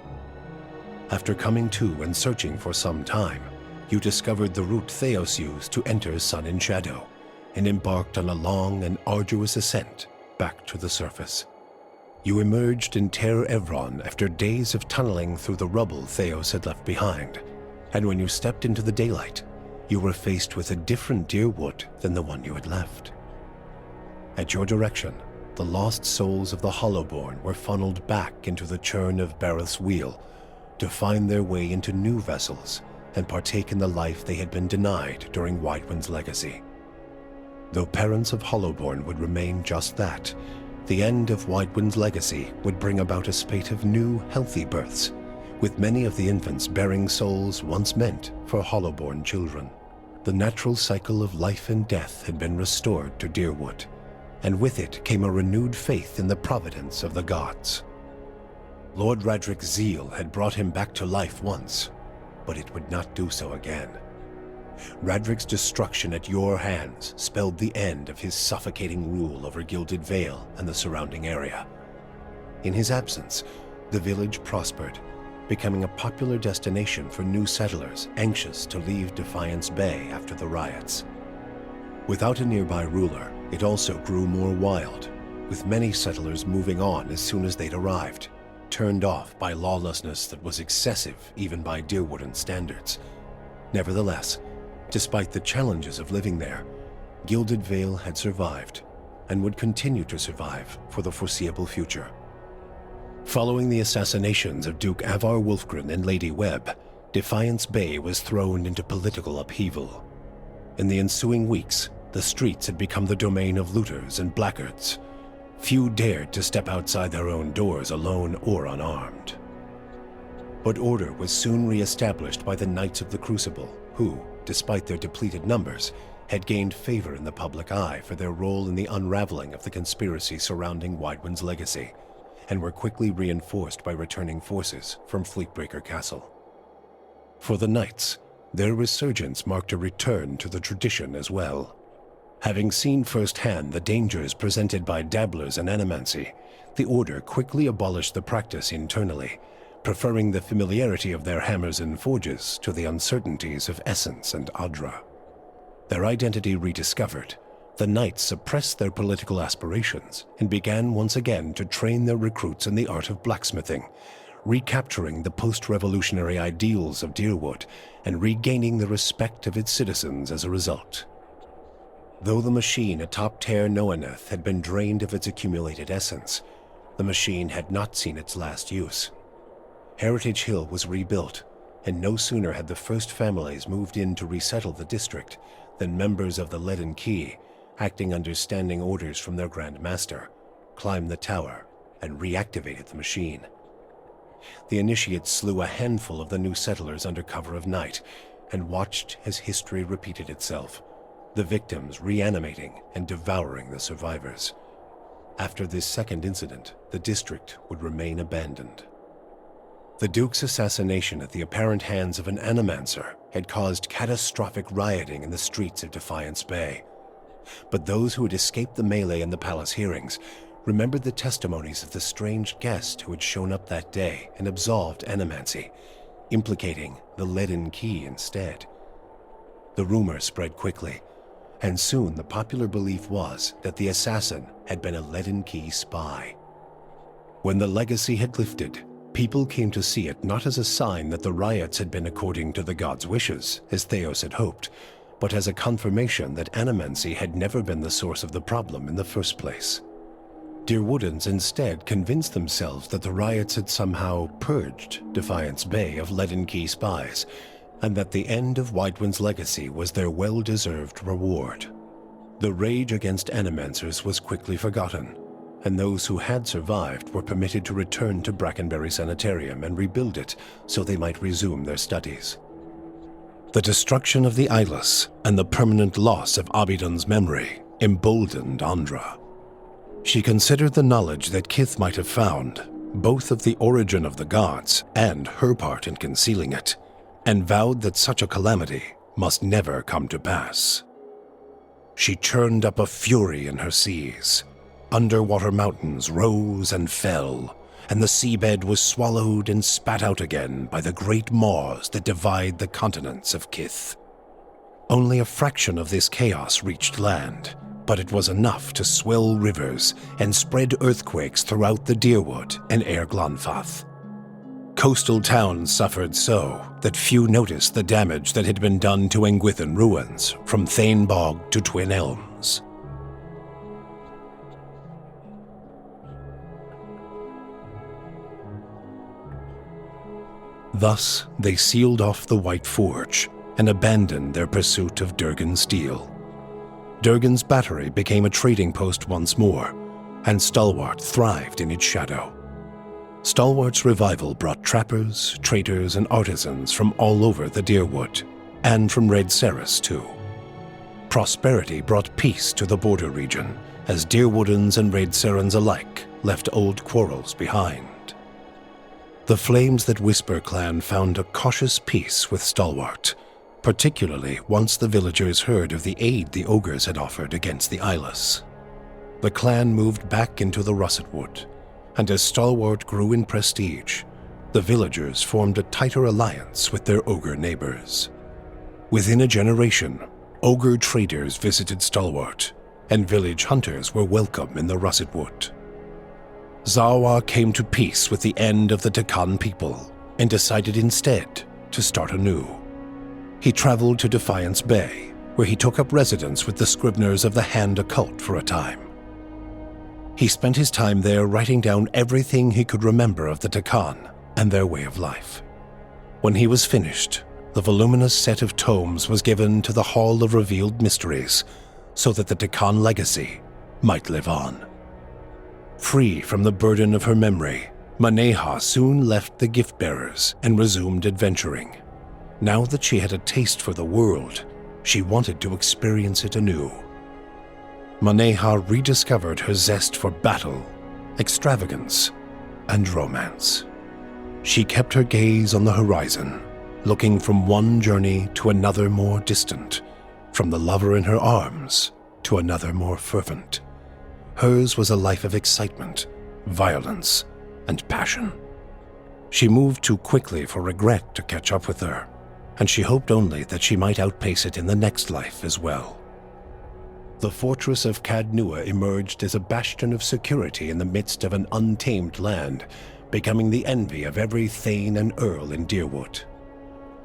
After coming to and searching for some time, you discovered the route Theos used to enter Sun and Shadow, and embarked on a long and arduous ascent back to the surface. You emerged in Ter Evron after days of tunneling through the rubble Theos had left behind, and when you stepped into the daylight, you were faced with a different Deerwood than the one you had left. At your direction, the lost souls of the Hollowborn were funneled back into the churn of Bareth's wheel to find their way into new vessels and partake in the life they had been denied during Whitewind's legacy. Though parents of Hollowborn would remain just that, the end of Whitewind's legacy would bring about a spate of new, healthy births, with many of the infants bearing souls once meant for Hollowborn children. The natural cycle of life and death had been restored to Deerwood, and with it came a renewed faith in the providence of the gods. Lord Radric's zeal had brought him back to life once, but it would not do so again. Radric's destruction at your hands spelled the end of his suffocating rule over Gilded Vale and the surrounding area. In his absence, the village prospered, becoming a popular destination for new settlers anxious to leave Defiance Bay after the riots. Without a nearby ruler, it also grew more wild, with many settlers moving on as soon as they'd arrived, turned off by lawlessness that was excessive even by Deerwooden standards. Nevertheless, despite the challenges of living there, Gilded Vale had survived, and would continue to survive for the foreseeable future. Following the assassinations of Duke Avar Wolfgren and Lady Webb, Defiance Bay was thrown into political upheaval. In the ensuing weeks, the streets had become the domain of looters and blackguards. Few dared to step outside their own doors alone or unarmed. But order was soon re-established by the Knights of the Crucible, who, despite their depleted numbers, had gained favor in the public eye for their role in the unraveling of the conspiracy surrounding Whitewind's legacy, and were quickly reinforced by returning forces from Fleetbreaker Castle. For the Knights, their resurgence marked a return to the tradition as well. Having seen firsthand the dangers presented by dabblers in animancy, the Order quickly abolished the practice internally, preferring the familiarity of their hammers and forges to the uncertainties of Essence and Adra. Their identity rediscovered, the Knights suppressed their political aspirations and began once again to train their recruits in the art of blacksmithing, recapturing the post-revolutionary ideals of Deerwood and regaining the respect of its citizens as a result. Though the machine atop Ter Noaneth had been drained of its accumulated essence, the machine had not seen its last use. Heritage Hill was rebuilt, and no sooner had the first families moved in to resettle the district than members of the Leaden Key, acting under standing orders from their Grand Master, climbed the tower and reactivated the machine. The initiates slew a handful of the new settlers under cover of night and watched as history repeated itself, the victims reanimating and devouring the survivors. After this second incident, the district would remain abandoned. The Duke's assassination at the apparent hands of an animancer had caused catastrophic rioting in the streets of Defiance Bay. But those who had escaped the melee and the palace hearings remembered the testimonies of the strange guest who had shown up that day and absolved animancy, implicating the Leaden Key instead. The rumor spread quickly, and soon the popular belief was that the assassin had been a Leaden Key spy. When the legacy had lifted, people came to see it not as a sign that the riots had been according to the gods' wishes, as Theos had hoped, but as a confirmation that animancy had never been the source of the problem in the first place. Deerwoodens instead convinced themselves that the riots had somehow purged Defiance Bay of Leaden Key spies, and that the end of Weidwin's legacy was their well-deserved reward. The rage against animancers was quickly forgotten, and those who had survived were permitted to return to Brackenbury Sanitarium and rebuild it so they might resume their studies. The destruction of the Eyeless and the permanent loss of Abidon's memory emboldened Andra. She considered the knowledge that Kith might have found, both of the origin of the gods and her part in concealing it, and vowed that such a calamity must never come to pass. She churned up a fury in her seas. Underwater mountains rose and fell, and the seabed was swallowed and spat out again by the great maws that divide the continents of Kith. Only a fraction of this chaos reached land, but it was enough to swell rivers and spread earthquakes throughout the Deerwood and Air Glanfath. Coastal towns suffered so that few noticed the damage that had been done to Engwithan ruins, from Thane Bog to Twin Elms. Thus, they sealed off the White Forge and abandoned their pursuit of Durgan steel. Durgan's battery became a trading post once more, and Stalwart thrived in its shadow. Stalwart's revival brought trappers, traders, and artisans from all over the Deerwood, and from Red Ceres too. Prosperity brought peace to the border region, as Deerwoodans and Red Serans alike left old quarrels behind. The Flames That Whisper clan found a cautious peace with Stalwart, particularly once the villagers heard of the aid the ogres had offered against the Eyeless. The clan moved back into the Russet Wood, and as Stalwart grew in prestige, the villagers formed a tighter alliance with their ogre neighbors. Within a generation, ogre traders visited Stalwart, and village hunters were welcome in the Russet Wood. Zawa came to peace with the end of the Takan people and decided instead to start anew. He traveled to Defiance Bay, where he took up residence with the Scribners of the Hand Occult for a time. He spent his time there writing down everything he could remember of the Takan and their way of life. When he was finished, the voluminous set of tomes was given to the Hall of Revealed Mysteries so that the Takan legacy might live on. Free from the burden of her memory, Maneha soon left the gift-bearers and resumed adventuring. Now that she had a taste for the world, she wanted to experience it anew. Maneha rediscovered her zest for battle, extravagance, and romance. She kept her gaze on the horizon, looking from one journey to another more distant, from the lover in her arms to another more fervent. Hers was a life of excitement, violence, and passion. She moved too quickly for regret to catch up with her, and she hoped only that she might outpace it in the next life as well. The fortress of Cadnua emerged as a bastion of security in the midst of an untamed land, becoming the envy of every thane and earl in Deerwood.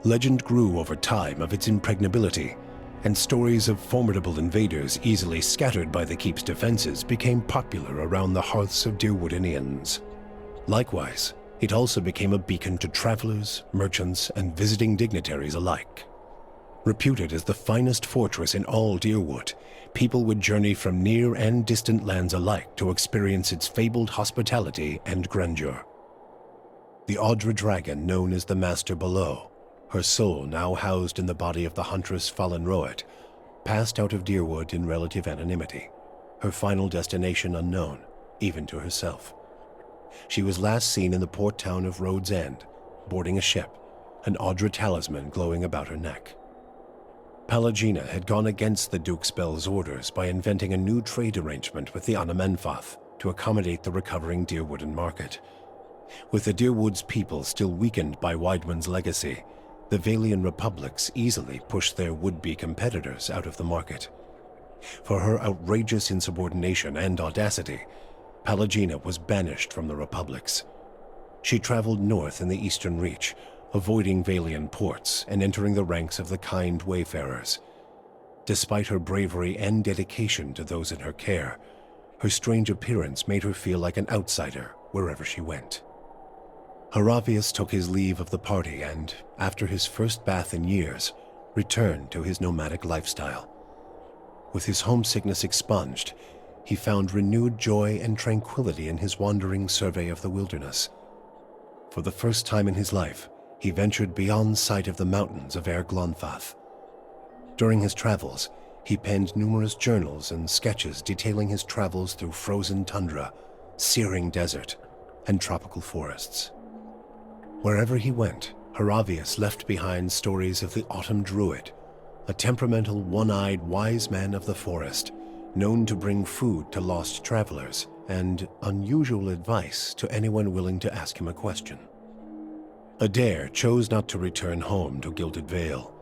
Legend grew over time of its impregnability, and stories of formidable invaders easily scattered by the keep's defenses became popular around the hearths of Deerwoodinians. Likewise, it also became a beacon to travelers, merchants, and visiting dignitaries alike. Reputed as the finest fortress in all Deerwood, people would journey from near and distant lands alike to experience its fabled hospitality and grandeur. The Audra dragon known as the Master Below, her soul now housed in the body of the huntress Fallen Roet, passed out of Deerwood in relative anonymity, her final destination unknown, even to herself. She was last seen in the port town of Road's End, boarding a ship, an Audra talisman glowing about her neck. Palagina had gone against the Duke Spell's orders by inventing a new trade arrangement with the Anamenfath to accommodate the recovering Deerwooden market. With the Deerwood's people still weakened by Weidwin's legacy, the Valian republics easily pushed their would-be competitors out of the market. For her outrageous insubordination and audacity, Palagina was banished from the republics. She traveled north in the Eastern Reach, avoiding Valian ports and entering the ranks of the kind wayfarers. Despite her bravery and dedication to those in her care, her strange appearance made her feel like an outsider wherever she went. Haravius took his leave of the party and, after his first bath in years, returned to his nomadic lifestyle. With his homesickness expunged, he found renewed joy and tranquility in his wandering survey of the wilderness. For the first time in his life, he ventured beyond sight of the mountains of Glonfath. During his travels, he penned numerous journals and sketches detailing his travels through frozen tundra, searing desert, and tropical forests. Wherever he went, Haravius left behind stories of the Autumn Druid, a temperamental, one-eyed wise man of the forest, known to bring food to lost travelers and unusual advice to anyone willing to ask him a question. Adair chose not to return home to Gilded Vale.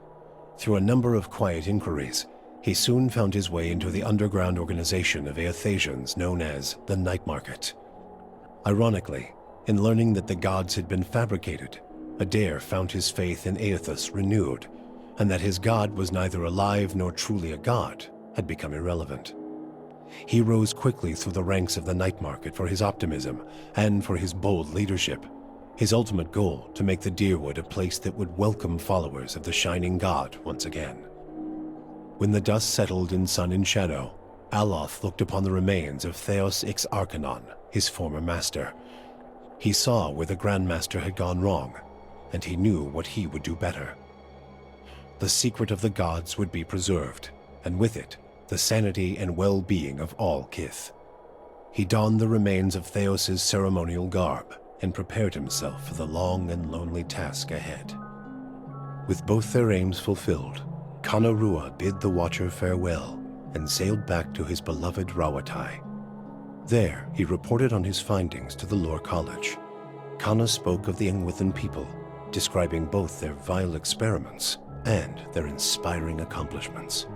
Through a number of quiet inquiries, he soon found his way into the underground organization of Aethasians known as the Night Market. Ironically, in learning that the gods had been fabricated, Adair found his faith in Aethus renewed, and that his god was neither alive nor truly a god had become irrelevant. He rose quickly through the ranks of the Night Market for his optimism and for his bold leadership, his ultimate goal to make the Deerwood a place that would welcome followers of the Shining God once again. When the dust settled in sun and shadow, Aloth looked upon the remains of Theos Ix Arcanon, his former master. He saw where the Grandmaster had gone wrong, and he knew what he would do better. The secret of the gods would be preserved, and with it, the sanity and well-being of all Kith. He donned the remains of Theos's ceremonial garb and prepared himself for the long and lonely task ahead. With both their aims fulfilled, Kanarua bid the Watcher farewell and sailed back to his beloved Rawatai. There, he reported on his findings to the Lore College. Kana spoke of the Engwithan people, describing both their vile experiments and their inspiring accomplishments.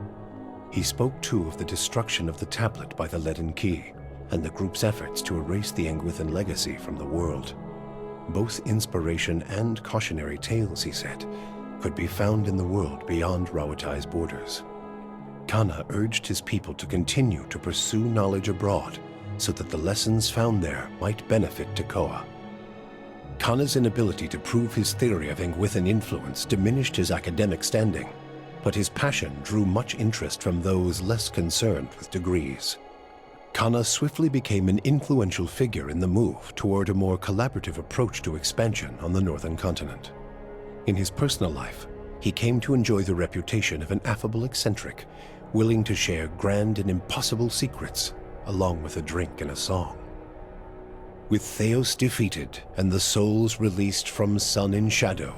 He spoke too of the destruction of the tablet by the Leaden Key and the group's efforts to erase the Engwithan legacy from the world. Both inspiration and cautionary tales, he said, could be found in the world beyond Rawatai's borders. Kana urged his people to continue to pursue knowledge abroad so that the lessons found there might benefit Tekoa. Kana's inability to prove his theory of Engwithan influence diminished his academic standing, but his passion drew much interest from those less concerned with degrees. Kana swiftly became an influential figure in the move toward a more collaborative approach to expansion on the northern continent. In his personal life, he came to enjoy the reputation of an affable eccentric, willing to share grand and impossible secrets, along with a drink and a song. With Theos defeated and the souls released from sun and shadow,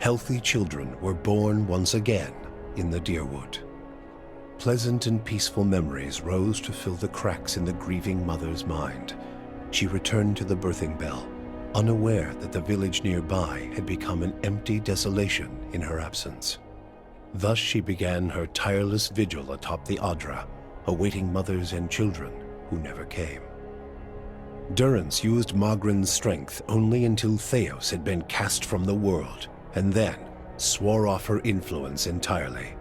healthy children were born once again in the Deerwood. Pleasant and peaceful memories rose to fill the cracks in the grieving mother's mind. She returned to the birthing bell, unaware that the village nearby had become an empty desolation in her absence. Thus she began her tireless vigil atop the Adra, awaiting mothers and children who never came. Durrance used Magrin's strength only until Theos had been cast from the world, and then swore off her influence entirely.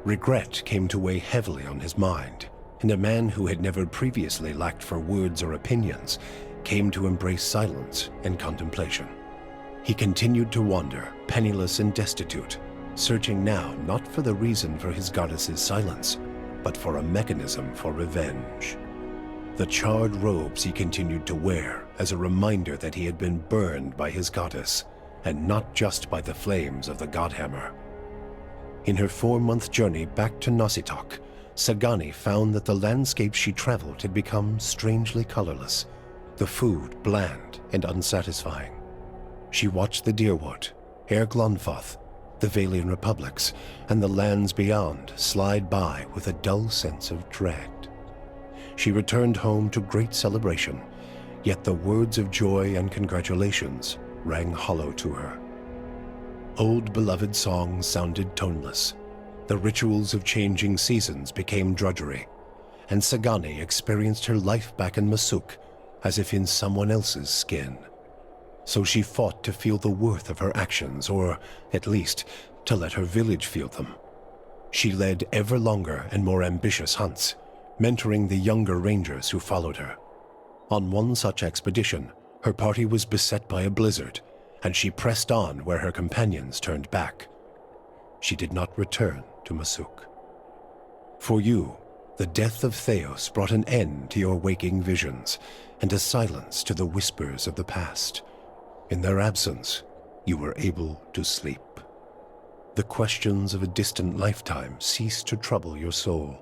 Regret came to weigh heavily on his mind, and a man who had never previously lacked for words or opinions came to embrace silence and contemplation. He continued to wander, penniless and destitute, searching now not for the reason for his goddess's silence, but for a mechanism for revenge. The charred robes he continued to wear as a reminder that he had been burned by his goddess, and not just by the flames of the Godhammer. In her 4-month journey back to Nositoc, Sagani found that the landscape she traveled had become strangely colorless, the food bland and unsatisfying. She watched the Deerwood, Glonfath, the Valian Republics, and the lands beyond slide by with a dull sense of dread. She returned home to great celebration, yet the words of joy and congratulations rang hollow to her. Old beloved songs sounded toneless. The rituals of changing seasons became drudgery, and Sagani experienced her life back in Masuk as if in someone else's skin. So she fought to feel the worth of her actions, or at least to let her village feel them. She led ever longer and more ambitious hunts, mentoring the younger rangers who followed her. On one such expedition, Her party was beset by a blizzard, and she pressed on where her companions turned back. She did not return to Masuk. For you, the death of Theos brought an end to your waking visions, and a silence to the whispers of the past. In their absence, you were able to sleep. The questions of a distant lifetime ceased to trouble your soul.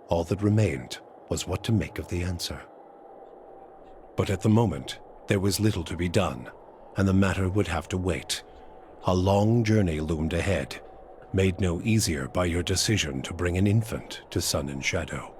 All that remained was what to make of the answer. But at the moment, there was little to be done, and the matter would have to wait. A long journey loomed ahead, made no easier by your decision to bring an infant to Sun and Shadow.